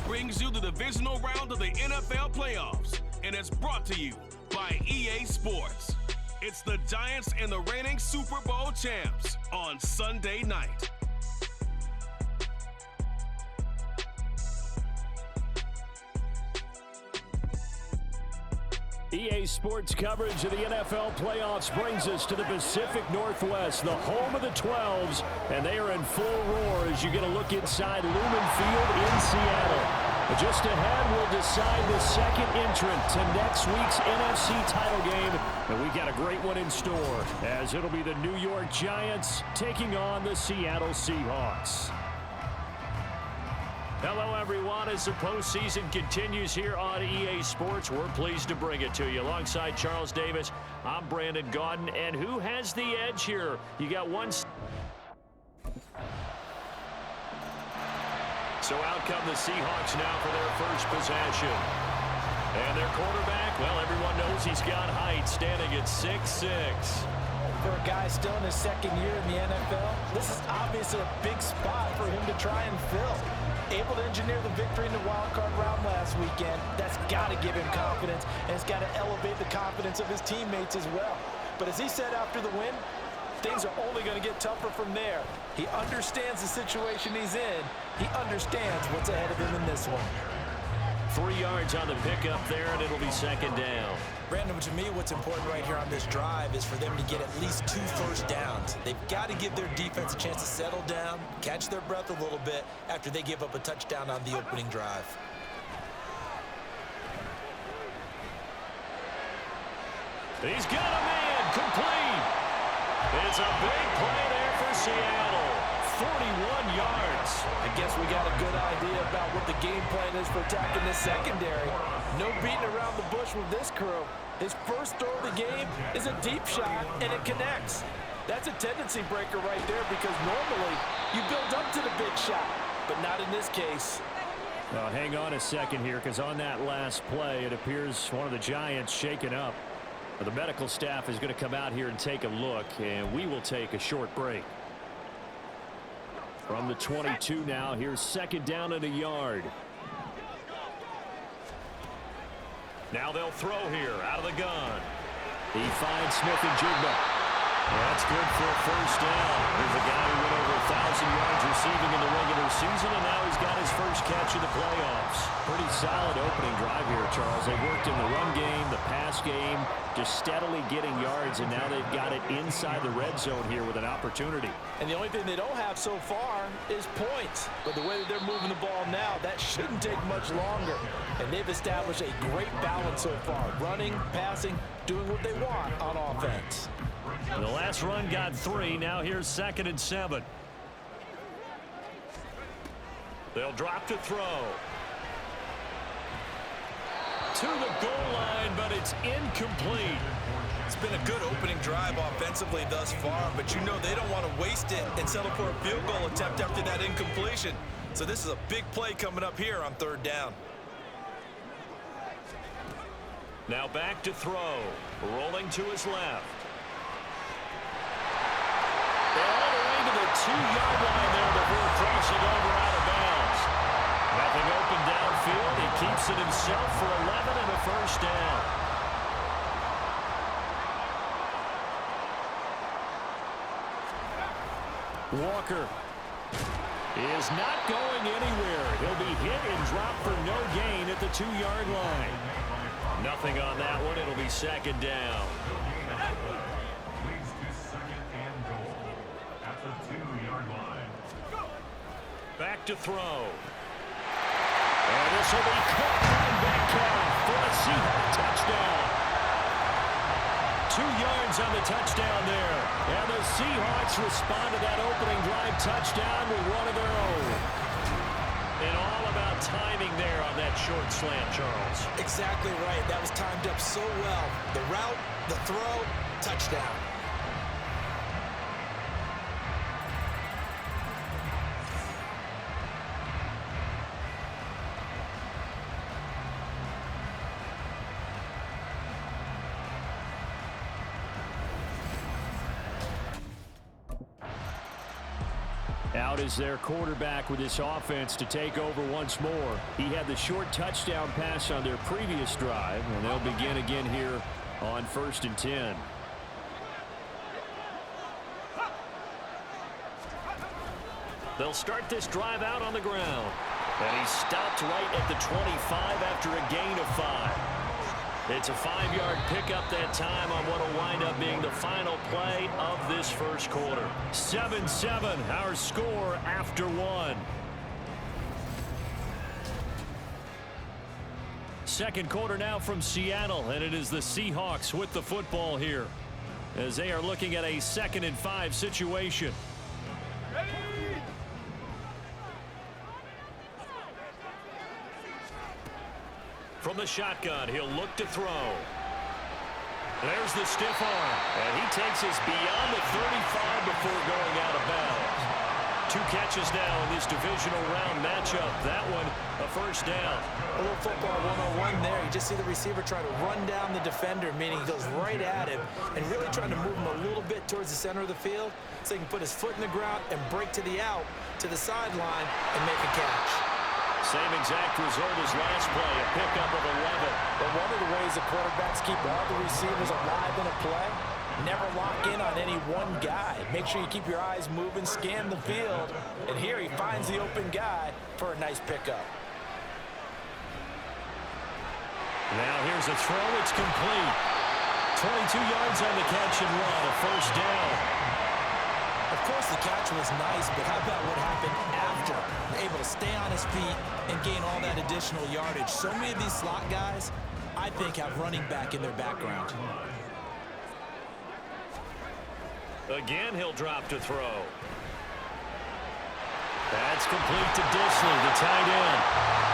brings you the divisional round of the NFL playoffs, and it's brought to you by EA Sports. It's the Giants and the reigning Super Bowl champs on Sunday night. EA Sports coverage of the NFL playoffs brings us to the Pacific Northwest, the home of the 12s, and they are in full roar as you get a look inside Lumen Field in Seattle. Just ahead, we'll decide the second entrant to next week's NFC title game, and we got a great one in store, as it'll be the New York Giants taking on the Seattle Seahawks. Hello, everyone. As the postseason continues here on EA Sports, we're pleased to bring it to you. Alongside Charles Davis, I'm Brandon Gaudin. And who has the edge here? You got one. So out come the Seahawks now for their first possession. And their quarterback, well, everyone knows he's got height, standing at 6'6". For a guy still in his second year in the NFL, this is obviously a big spot for him to try and fill. Able to engineer the victory in the wild card round last weekend. That's got to give him confidence, and it's got to elevate the confidence of his teammates as well. But as he said after the win, things are only going to get tougher from there. He understands the situation he's in. He understands what's ahead of him in this one. 3 yards on the pickup there, and it'll be second down. Brandon, to me, what's important right here on this drive is for them to get at least 2 first downs. They've got to give their defense a chance to settle down, catch their breath a little bit after they give up a touchdown on the opening drive. He's got a man complete. It's a big play there for Seattle. 41 yards. I guess we got a good idea about what the game plan is for attacking this secondary. No beating around the bush with this crew. His first throw of the game is a deep shot, and it connects. That's a tendency breaker right there because normally you build up to the big shot, but not in this case. Well, hang on a second here, because on that last play, it appears one of the Giants shaken up. The medical staff is going to come out here and take a look, and we will take a short break. From the 22 now, here's second down and a yard. Now they'll throw here out of the gun. He finds Smith and Jigba. That's good for a first down. Here's a guy who went over 1,000 yards receiving in the regular season, and now he's got his first catch in the playoffs. Pretty solid opening drive here, Charles. They worked in the run game, the pass game, just steadily getting yards, and now they've got it inside the red zone here with an opportunity. And the only thing they don't have so far is points. But the way that they're moving the ball now, that shouldn't take much longer. And they've established a great balance so far. Running, passing, doing what they want on offense. The last run got 3. Now here's 2nd and 7. They'll drop to throw. To the goal line, but it's incomplete. It's been a good opening drive offensively thus far, but you know they don't want to waste it and settle for a field goal attempt after that incompletion. So this is a big play coming up here on 3rd down. Now back to throw. Rolling to his left. All the way to the 2-yard line there before crossing over out of bounds. Nothing open downfield. He keeps it himself for 11 and a first down. Walker is not going anywhere. He'll be hit and dropped for no gain at the 2-yard line. Nothing on that one. It'll be second down. Back to throw. And this will be caught by Metcalf for a Seahawks touchdown. 2 yards on the touchdown there. And the Seahawks respond to that opening drive touchdown with one of their own. And all about timing there on that short slant, Charles. Exactly right. That was timed up so well. The route, the throw, touchdown. Out is their quarterback with this offense to take over once more. He had the short touchdown pass on their previous drive, and they'll begin again here on 1st and 10. They'll start this drive out on the ground. And he stopped right at the 25 after a gain of 5. It's a 5-yard pickup that time on what will wind up being the final play of this first quarter. 7-7, our score after 1. Second quarter now from Seattle, and it is the Seahawks with the football here as they are looking at a 2nd and 5 situation. From the shotgun, he'll look to throw. There's the stiff arm, and he takes us beyond the 35 before going out of bounds. 2 catches now in this divisional round matchup. That one, a first down. A little football 101 there. You just see the receiver try to run down the defender, meaning he goes right at him and really trying to move him a little bit towards the center of the field so he can put his foot in the ground and break to the out, to the sideline, and make a catch. Same exact result as last play, a pickup of 11. But one of the ways the quarterbacks keep all the receivers alive in a play, never lock in on any one guy. Make sure you keep your eyes moving, scan the field, and here he finds the open guy for a nice pickup. Now here's a throw, it's complete. 22 yards on the catch and run, a first down. Of course, the catch was nice, but how about what happened after? Able to stay on his feet and gain all that additional yardage. So many of these slot guys, I think, have running back in their background. Again, he'll drop to throw. That's complete to Disley, the tight end.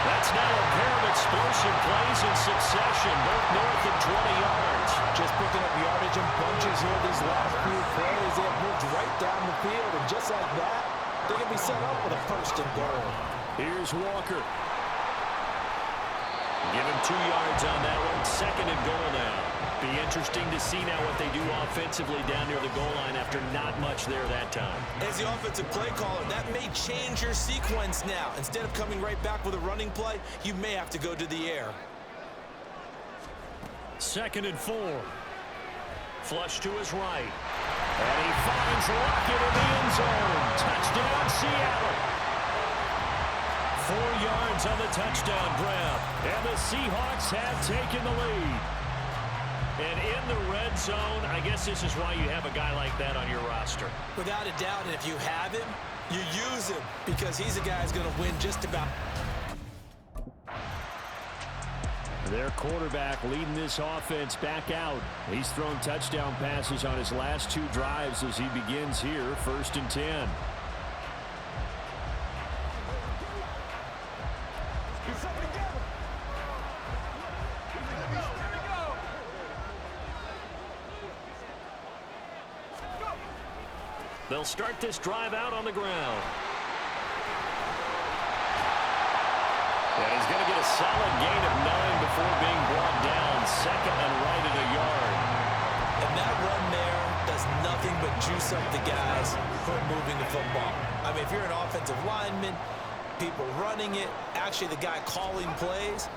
That's now a pair of explosive plays in succession, both north of 20 yards. Just picking up yardage in bunches here these last few plays. They have moved right down the field, and just like that, they can be set up with a first and goal. Here's Walker. Give him 2 yards on that one. 2nd and goal now. Be interesting to see now what they do offensively down near the goal line after not much there that time. As the offensive play caller, that may change your sequence now. Instead of coming right back with a running play, you may have to go to the air. 2nd and 4. Flush to his right. And he finds Lockett in the end zone. Touchdown, Seattle. 4 yards on the touchdown grab. And the Seahawks have taken the lead. And in the red zone, I guess this is why you have a guy like that on your roster. Without a doubt, and if you have him, you use him because he's a guy who's going to win just about. Their quarterback leading this offense back out. He's thrown touchdown passes on his last 2 drives as he begins here, 1st and 10. They'll start this drive out on the ground. And he's going to get a solid gain of 9 before being brought down. 2nd and right at a yard. And that run there does nothing but juice up the guys who are moving the football. I mean, if you're an offensive lineman, people running it, actually the guy calling plays,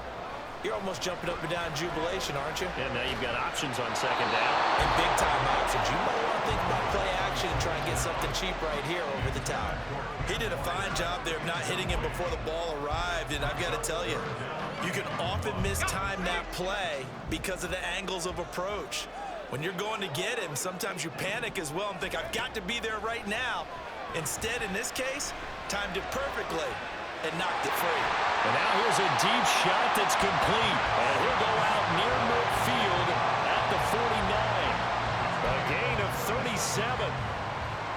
you're almost jumping up and down in jubilation, aren't you? And now you've got options on 2nd down. And big-time options. You might want to think about play action and try and get something cheap right here over the top. He did a fine job there of not hitting him before the ball arrived, and I've got to tell you, you can often mistime that play because of the angles of approach. When you're going to get him, sometimes you panic as well and think, I've got to be there right now. Instead, in this case, timed it perfectly and knocked it free. And now here's a deep shot that's complete. And he'll go out near midfield at the 49. A gain of 37.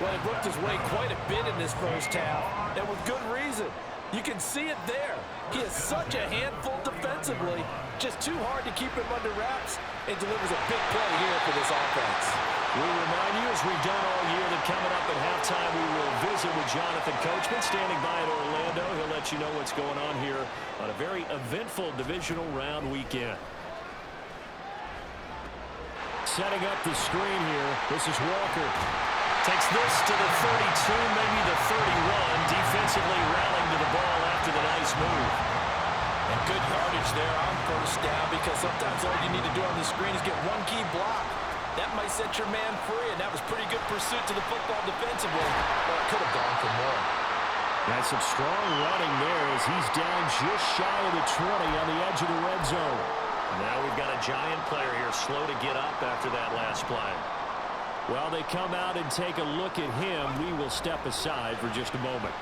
Well, he worked his way quite a bit in this first half, and with good reason. You can see it there. He is such a handful defensively. Just too hard to keep him under wraps, and delivers a big play here for this offense. We remind you, as we've done all year, that coming up at halftime, we will visit with Jonathan Coachman standing by at Orlando. He'll let you know what's going on here on a very eventful divisional round weekend. Setting up the screen here, this is Walker. Takes this to the 32, maybe the 31. Defensively rallying to the ball after the nice move. And good yardage there on first down, because sometimes all you need to do on the screen is get one key block. That might set your man free, and that was pretty good pursuit to the football defensively. But it could have gone for more. Got some strong running there as he's down just shy of the 20 on the edge of the red zone. Now we've got a giant player here slow to get up after that last play. Well, they come out and take a look at him. We will step aside for just a moment.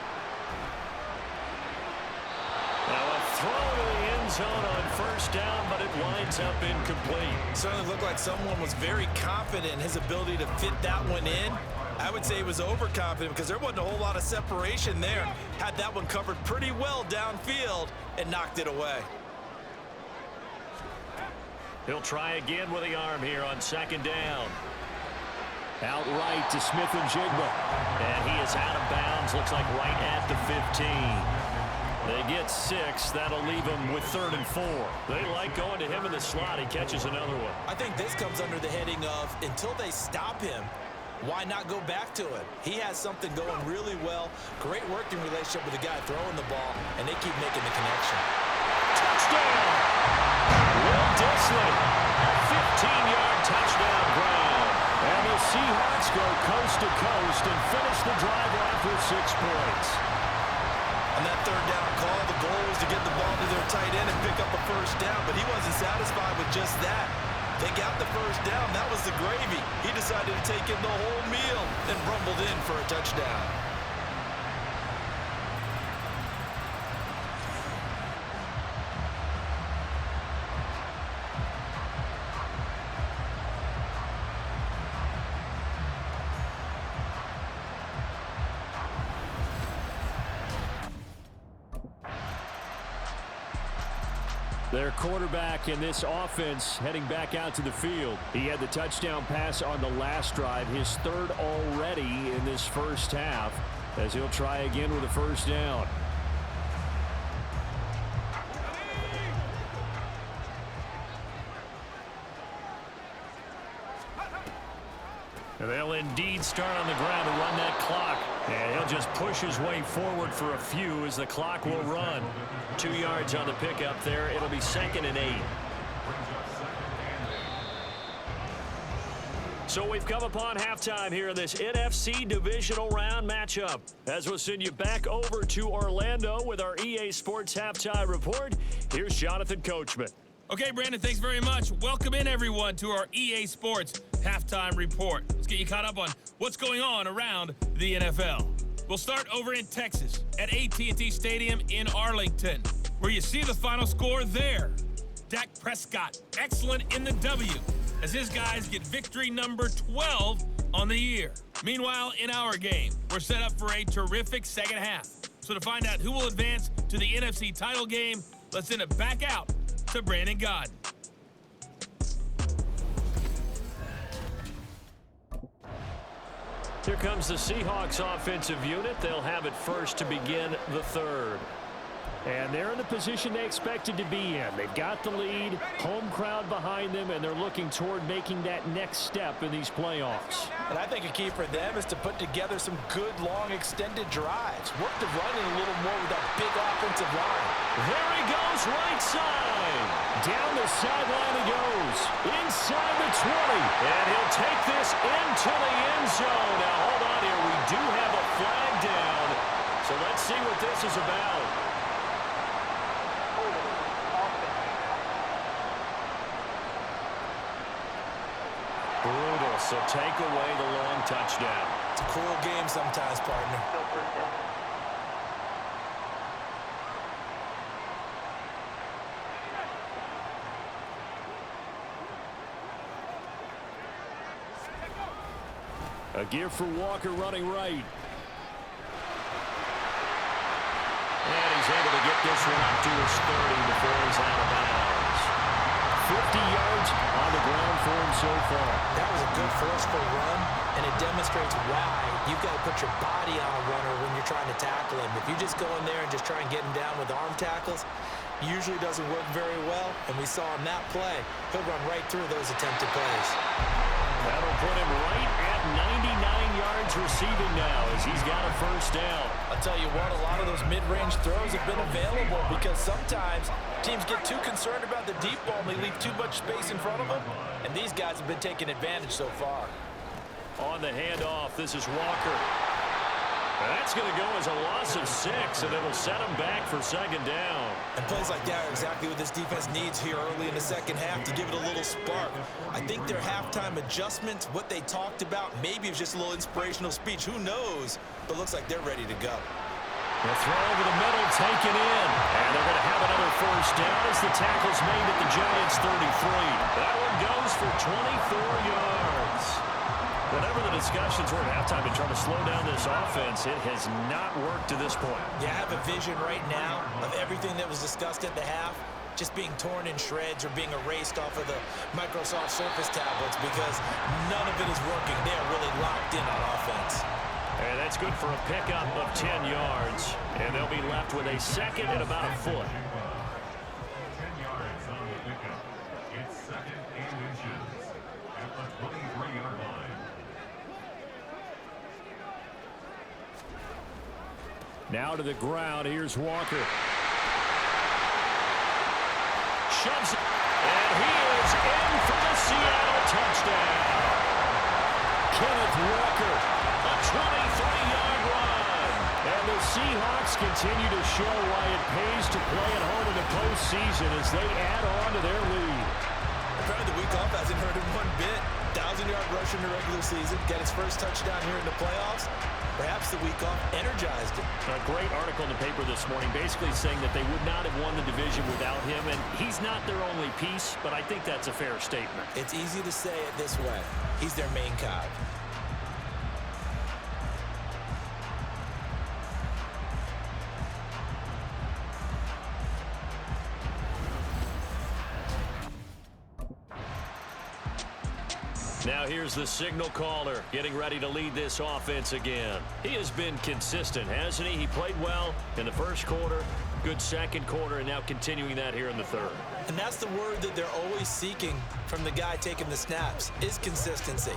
Now a throw to the end zone on first down, but it winds up incomplete. Certainly looked like someone was very confident in his ability to fit that one in. I would say he was overconfident because there wasn't a whole lot of separation there. Had that one covered pretty well downfield and knocked it away. He'll try again with the arm here on second down. Outright to Smith-Njigba. And he is out of bounds, looks like right at the 15. They get 6. That'll leave him with 3rd and 4. They like going to him in the slot. He catches another one. I think this comes under the heading of until they stop him, why not go back to it? He has something going really well. Great working relationship with the guy throwing the ball, and they keep making the connection. Touchdown! Will Disley, a 15-yard touchdown ground. And the Seahawks go coast to coast and finish the drive off with 6 points. On that third down call, the goal was to get the ball to their tight end and pick up a first down, but he wasn't satisfied with just that. They got the first down. That was the gravy. He decided to take in the whole meal and rumbled in for a touchdown. Their quarterback in this offense heading back out to the field. He had the touchdown pass on the last drive, his 3rd already in this first half, as he'll try again with a first down. And they'll indeed start on the ground to run that clock. And he'll just push his way forward for a few as the clock will run. 2 yards on the pickup there. It'll be 2nd and 8. So we've come upon halftime here in this NFC divisional round matchup. As we'll send you back over to Orlando with our EA Sports Halftime Report, here's Jonathan Coachman. Okay, Brandon, thanks very much. Welcome in, everyone, to our EA Sports Halftime Report. Let's get you caught up on what's going on around the NFL. We'll start over in Texas at AT&T Stadium in Arlington, where you see the final score there. Dak Prescott, excellent in the W, as his guys get victory number 12 on the year. Meanwhile, in our game, we're set up for a terrific second half. So to find out who will advance to the NFC title game, let's send it back out to Brandon Godden. Here comes the Seahawks offensive unit. They'll have it first to begin the 3rd. And they're in the position they expected to be in. They've got the lead, home crowd behind them, and they're looking toward making that next step in these playoffs. And I think a key for them is to put together some good, long, extended drives. Work the running a little more with that big offensive line. There he goes, right side. Down the sideline he goes. Inside the 20. And he'll take this into the end zone. Now, hold on here. We do have a flag down. So let's see what this is about. Brutal, so take away the long touchdown. It's a cruel game sometimes, partner. A gear for Walker running right. And he's able to get this one up to his 30 before he's out of bounds. 50 yards on the ground for him so far. That was a good forceful run, and it demonstrates why you've got to put your body on a runner when you're trying to tackle him. If you just go in there and just try and get him down with arm tackles, usually doesn't work very well, and we saw on that play, he'll run right through those attempted plays. That'll put him right at 99 yards yards receiving now as he's got a first down. I'll tell you what, a lot of those mid-range throws have been available because sometimes teams get too concerned about the deep ball and they leave too much space in front of them, and these guys have been taking advantage so far. On the handoff, this is Walker. That's going to go as a loss of 6, and it'll set him back for second down. And plays like that are exactly what this defense needs here early in the second half to give it a little spark. I think their halftime adjustments, what they talked about, maybe it's just a little inspirational speech. Who knows? But looks like they're ready to go. The throw over the middle, taken in. And they're going to have another first down as the tackle's made at the Giants' 33. That one goes for 24 yards. Whatever the discussions were at halftime to try to slow down this offense, it has not worked to this point. Yeah, I have a vision right now of everything that was discussed at the half just being torn in shreds or being erased off of the Microsoft Surface tablets because none of it is working. They are really locked in on offense. And that's good for a pickup of 10 yards. And they'll be left with a second and about a foot. 10 yards on the pickup. It's second 8 inches at the 23-yard line. Now to the ground. Here's Walker. Shoves it. And he is in for the Seattle touchdown. Kenneth Walker, a 23-yard run. And the Seahawks continue to show why it pays to play at home in the postseason as they add on to their lead. Apparently the week off hasn't hurt him one bit. 1,000-yard rush in the regular season. Got his first touchdown here in the playoffs. Perhaps the week off energized him. A great article in the paper this morning basically saying that they would not have won the division without him, and he's not their only piece, but I think that's a fair statement. It's easy to say it this way. He's their main cog. Now here's the signal caller getting ready to lead this offense again. He has been consistent, hasn't he? He played well in the first quarter, good second quarter, and now continuing that here in the third. And that's the word that they're always seeking from the guy taking the snaps, is consistency.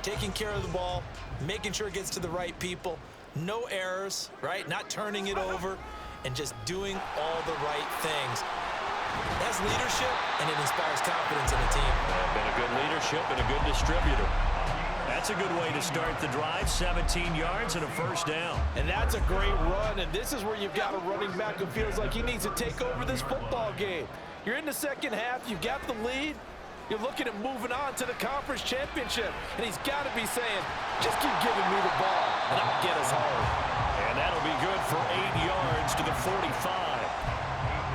Taking care of the ball, making sure it gets to the right people, no errors, right? Not turning it over, and just doing all the right things. That's leadership, and it inspires confidence in a team. Been a good leadership and a good distributor. That's a good way to start the drive. 17 yards and a first down. And that's a great run, and this is where you've got a running back who feels like he needs to take over this football game. You're in the second half, you've got the lead, you're looking at moving on to the conference championship, and he's got to be saying, just keep giving me the ball, and I'll get us home. And that'll be good for 8 yards to the 45.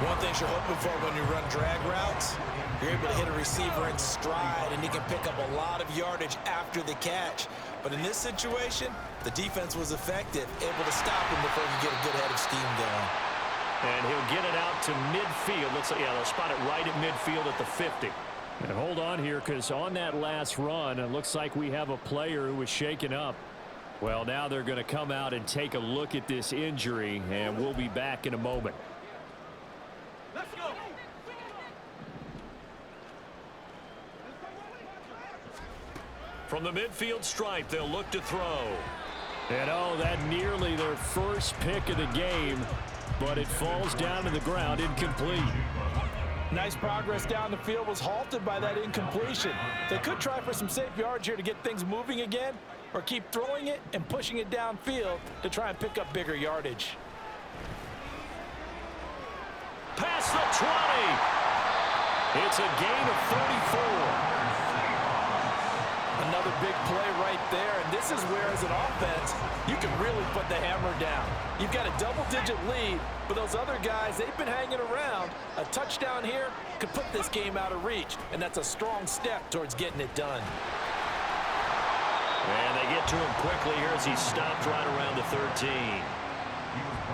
One thing you're hoping for when you run drag routes, you're able to hit a receiver in stride, and he can pick up a lot of yardage after the catch. But in this situation, the defense was effective, able to stop him before he get a good head of steam going. And he'll get it out to midfield. Let's say, yeah, they'll spot it right at midfield at the 50. And hold on here, because on that last run, it looks like we have a player who was shaken up. Well, now they're going to come out and take a look at this injury, and we'll be back in a moment. Let's go. From the midfield stripe, they'll look to throw. And oh, that nearly their first pick of the game, but it falls down to the ground, incomplete. Nice progress down the field, was halted by that incompletion. They could try for some safe yards here to get things moving again, or keep throwing it and pushing it downfield to try and pick up bigger yardage. Past the 20. It's a gain of 34. Another big play right there, and this is where, as an offense, you can really put the hammer down. You've got a double-digit lead, but those other guys, they've been hanging around. A touchdown here could put this game out of reach, and that's a strong step towards getting it done. And they get to him quickly here as he stopped right around the 13.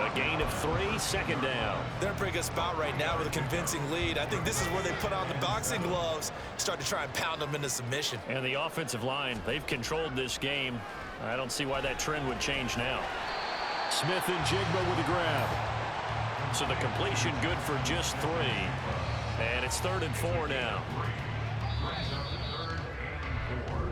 A gain of 3, second down. They're in a pretty good spot right now with a convincing lead. I think this is where they put on the boxing gloves, start to try and pound them into submission. And the offensive line, they've controlled this game. I don't see why that trend would change now. Smith and Jigba with a grab. So the completion good for just 3. And it's 3rd and 4 now. Third and 4.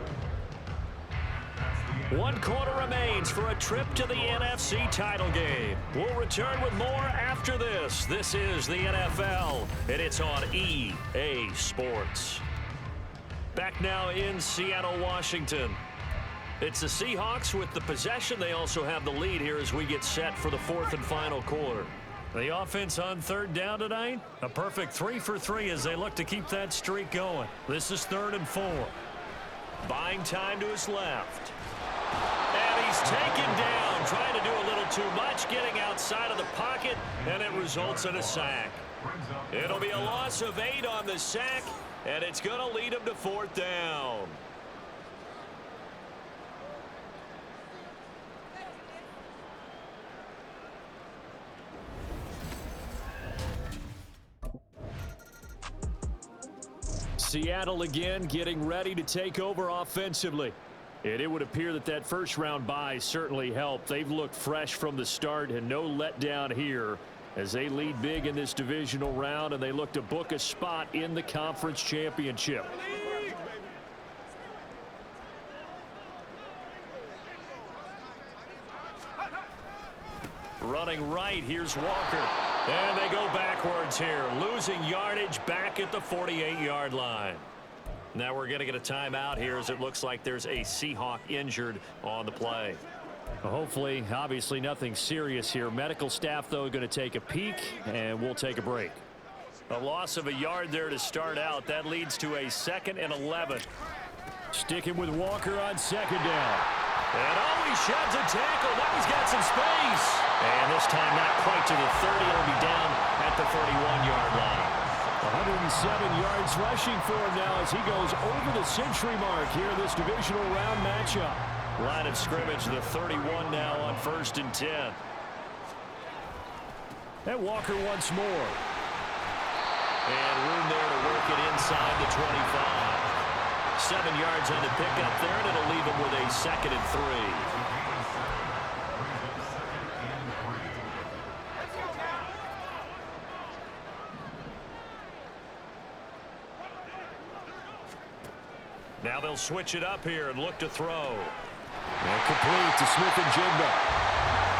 That's the 1 quarter remains for a trip to the NFC title game. We'll return with more after this. This is the NFL, and it's on EA Sports. Back now in Seattle, Washington. It's the Seahawks with the possession. They also have the lead here as we get set for the 4th and final quarter. The offense on 3rd down tonight. A perfect 3 for 3 as they look to keep that streak going. This is 3rd and 4. Buying time to his left. And he's taken down, trying to do a little too much, getting outside of the pocket, and it results in a sack. It'll be a loss of 8 on the sack, and it's going to lead him to 4th down. Seattle again getting ready to take over offensively. And it would appear that that first-round bye certainly helped. They've looked fresh from the start and no letdown here as they lead big in this divisional round, and they look to book a spot in the conference championship. Running right, here's Walker. And they go backwards here, losing yardage back at the 48-yard line. Now we're going to get a timeout here as it looks like there's a Seahawk injured on the play. Hopefully, obviously nothing serious here. Medical staff, though, going to take a peek, and we'll take a break. A loss of a yard there to start out. That leads to a 2nd and 11. Sticking with Walker on 2nd down. And he sheds a tackle. Now he's got some space. And this time not quite to the 30. It'll be down at the 31-yard line. 107 yards rushing for him now as he goes over the century mark here in this divisional round matchup. Line of scrimmage, the 31 now on 1st and 10. And Walker once more. And room there to work it inside the 25. 7 yards on the pickup there, and it'll leave him with a 2nd and 3. Now they'll switch it up here and look to throw. And complete to Smith-Njigba.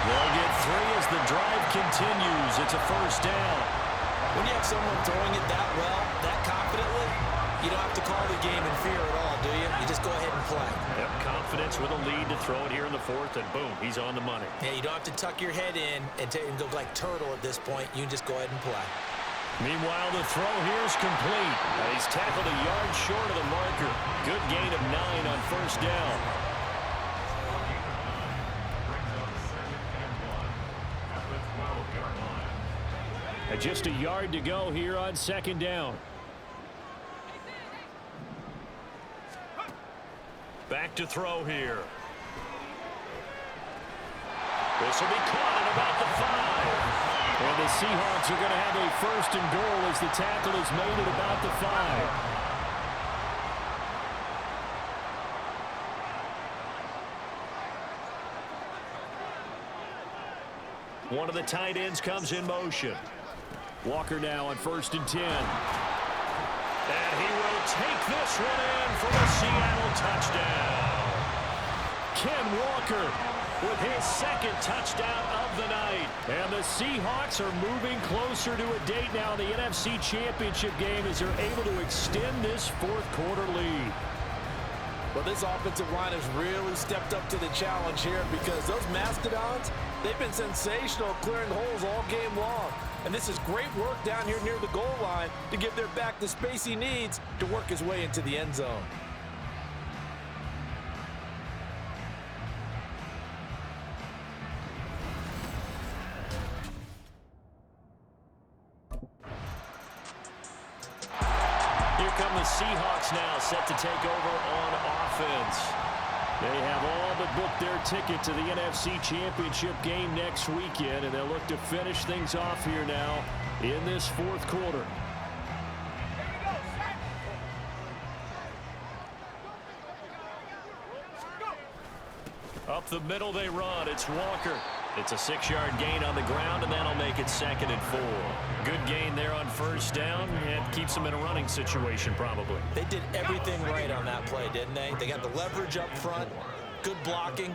They'll get 3 as the drive continues. It's a 1st down. When you have someone throwing it that well, that confidently, you don't have to call the game in fear at all, do you? You just go ahead and play. Yep, confidence with a lead to throw it here in the 4th, and boom, he's on the money. Yeah, you don't have to tuck your head in and go like turtle at this point. You just go ahead and play. Meanwhile, the throw here is complete. He's tackled a yard short of the marker. Good gain of 9 on 1st down. And just a yard to go here on 2nd down. Back to throw here. This will be caught at about the 5. And the Seahawks are going to have a 1st and goal as the tackle is made at about the 5. One of the tight ends comes in motion. Walker now on 1st and 10. And he will take this one in for the Seattle touchdown. Ken Walker with his 2nd touchdown of the night. And the Seahawks are moving closer to a date now in the NFC Championship game as they're able to extend this 4th quarter lead. Well, this offensive line has really stepped up to the challenge here because those Mastodons, they've been sensational clearing holes all game long. And this is great work down here near the goal line to give their back the space he needs to work his way into the end zone. Here come the Seahawks now set to take over on offense. They have all but booked their ticket to the NFC Championship game next weekend, and they'll look to finish things off here now in this 4th quarter. Up the middle they run. It's Walker. It's a 6-yard gain on the ground, and that'll make it 2nd and 4. Good gain there on 1st down, and keeps them in a running situation probably. They did everything right on that play, didn't they? They got the leverage up front. Good blocking,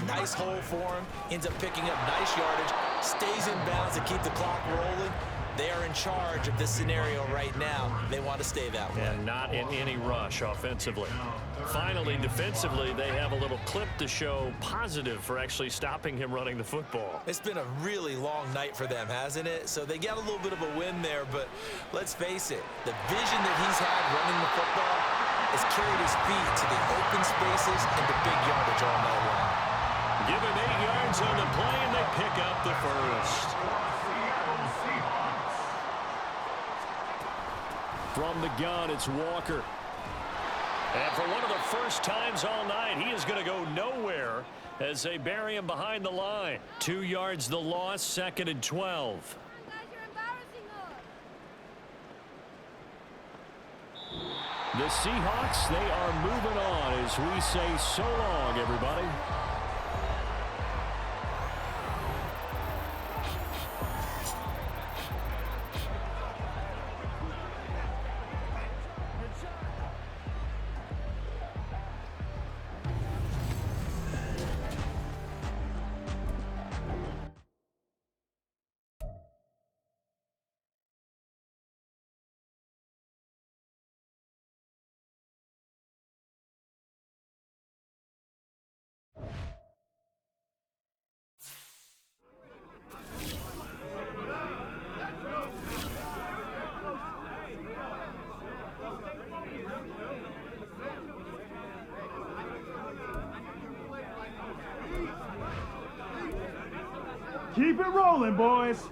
nice hole for him, ends up picking up nice yardage, stays in bounds to keep the clock rolling. They are in charge of this scenario right now. They want to stay that way. And not in any rush offensively. Finally, defensively, they have a little clip to show positive for actually stopping him running the football. It's been a really long night for them, hasn't it? So they got a little bit of a win there, but let's face it, the vision that he's had running the football has carried his feet to the open spaces and the big yardage all night long. Give him 8 yards on the play, and they pick up the first. From the gun, it's Walker. And for one of the first times all night, he is going to go nowhere as they bury him behind the line. 2 yards the loss, 2nd and 12. The Seahawks, they are moving on as we say so long, everybody. Keep it rolling, boys.